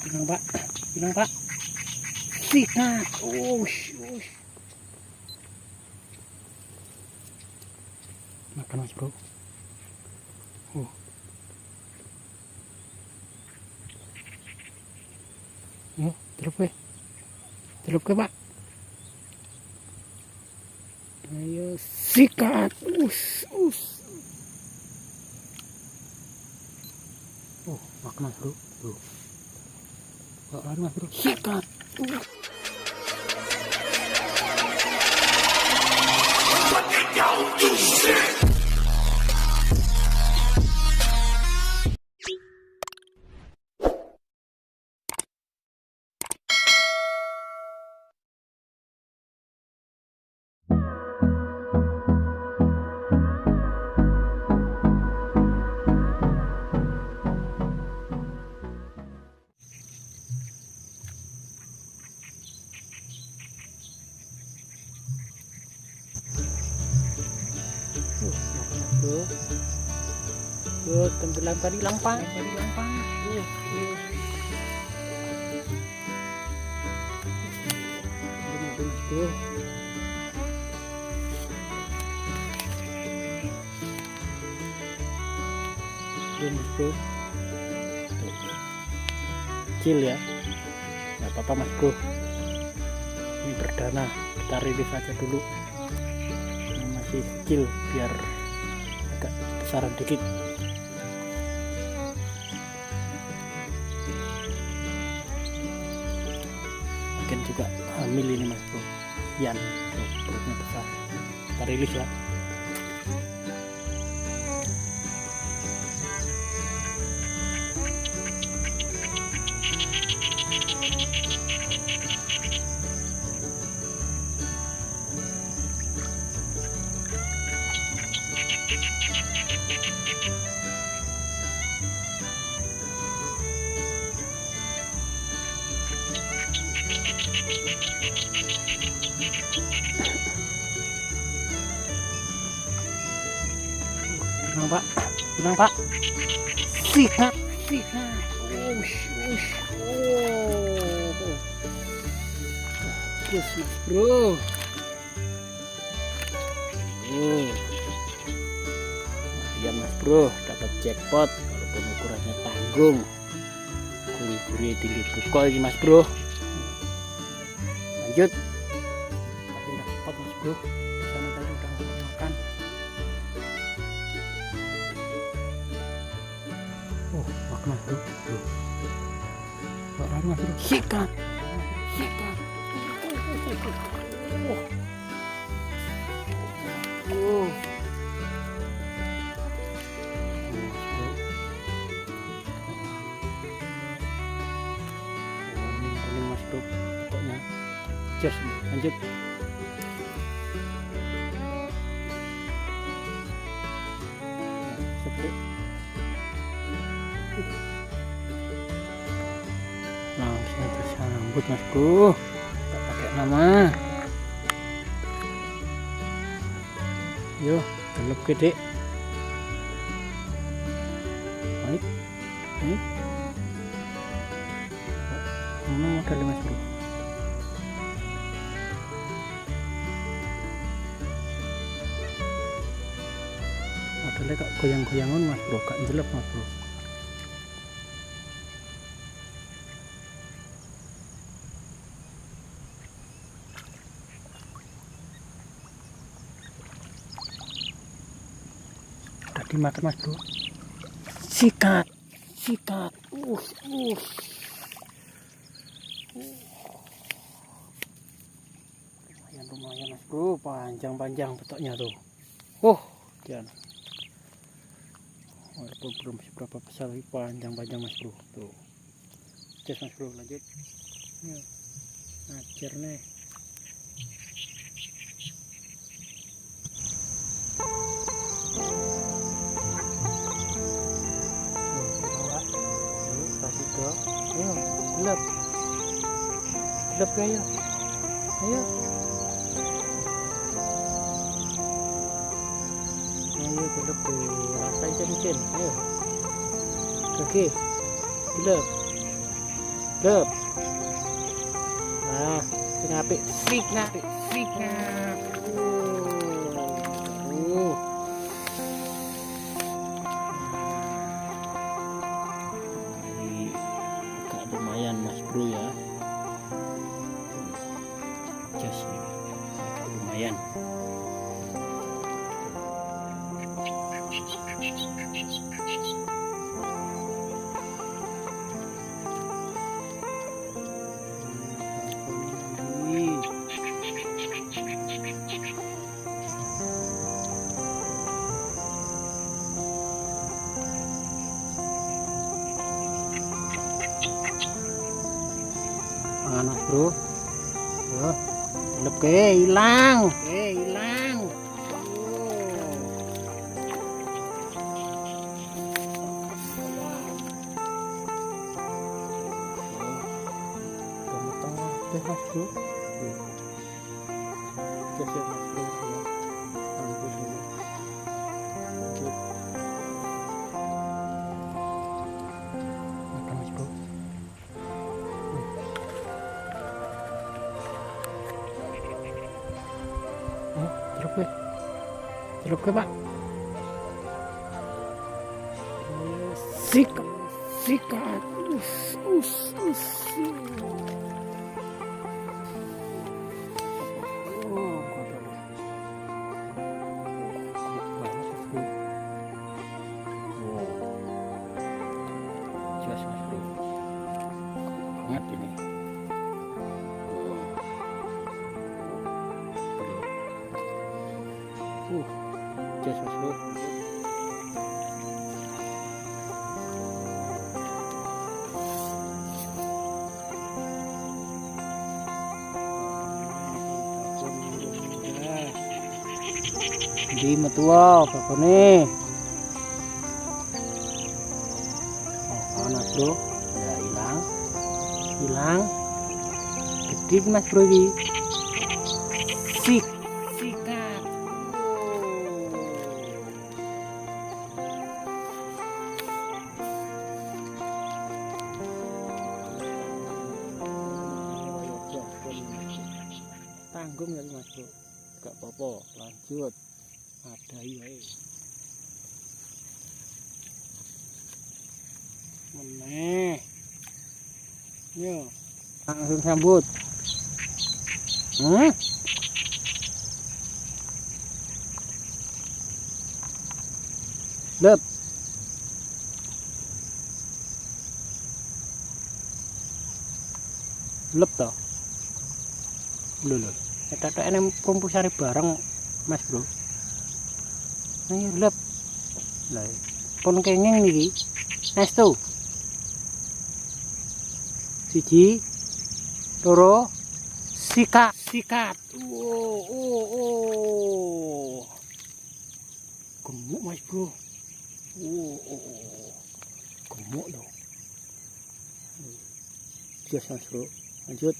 Bilang Pak, bilang Pak. Sikat. Ush. Makan Mas Bro. Yo, celup ke Pak. Ayo sikat. Makan Mas Bro. Tuh. Makan Mas Bro. Sikat. Tuh, tenggelam kali lampang. Tuh. Bro. Kecil ya. Nggak apa-apa Mas Bro. Ini perdana, kita rilis aja dulu. Ini masih kecil biar agak besaran dikit. Mungkin juga hamil ini Mas Bro. Yan, perutnya besar. Kita rilis ya. Bilang Pak, sikat. Bagus Mas Bro. Ya Mas Bro, dapat jackpot walaupun ukurannya tanggung. Gurih-gurih tinggi bukol ini Mas Bro. Lanjut. Tapi dapat Mas Bro. Sana tadi udah makan. Makan Mas Bro. Makan Mas Bro. Sikat. Kuning Mas Bro. Pokoknya just lanjut. Langsung tersambut Mas Bro. Tak pakai nama. Yo, celup gede. Baik. Mana modal Mas Bro? Modelnya kok goyang-goyangan Mas Bro, gak jelek Mas Bro. Dimakan Mas Bro. Sikat. Lumayan Mas Bro, panjang betoknya tuh. Jangan. Walaupun belum seberapa besar, panjang Mas Bro. Tuh. Cus Mas Bro, lanjut. Ya. Ajar nih. Ayo, gelap ya, ayo gelap rasain cincin, ayo, oke, gelap Lep. Nah, sing apik sikat. Sikat. Ini agak lumayan Mas Bro ya. Jas nih. Agak lumayan. Panas bro, telep ke hilang, Mas bro, celup ke pak, sikat, banget ini. Jas Mas Bro. Di metua bakone. Panas bro, ya hilang. Gede Mas Bro ini. Sikat. Tanggung ya Mas Bro, gak apa-apa, lanjut. Ada iya meneh yo langsung sambut lep toh lho eta enem perumpu sari bareng Mas Bro. Ayo lep lah pun kenging niki estu siji loro sikat gemuk Mas Bro, gemuk loh. Jas Mas Bro, lanjut.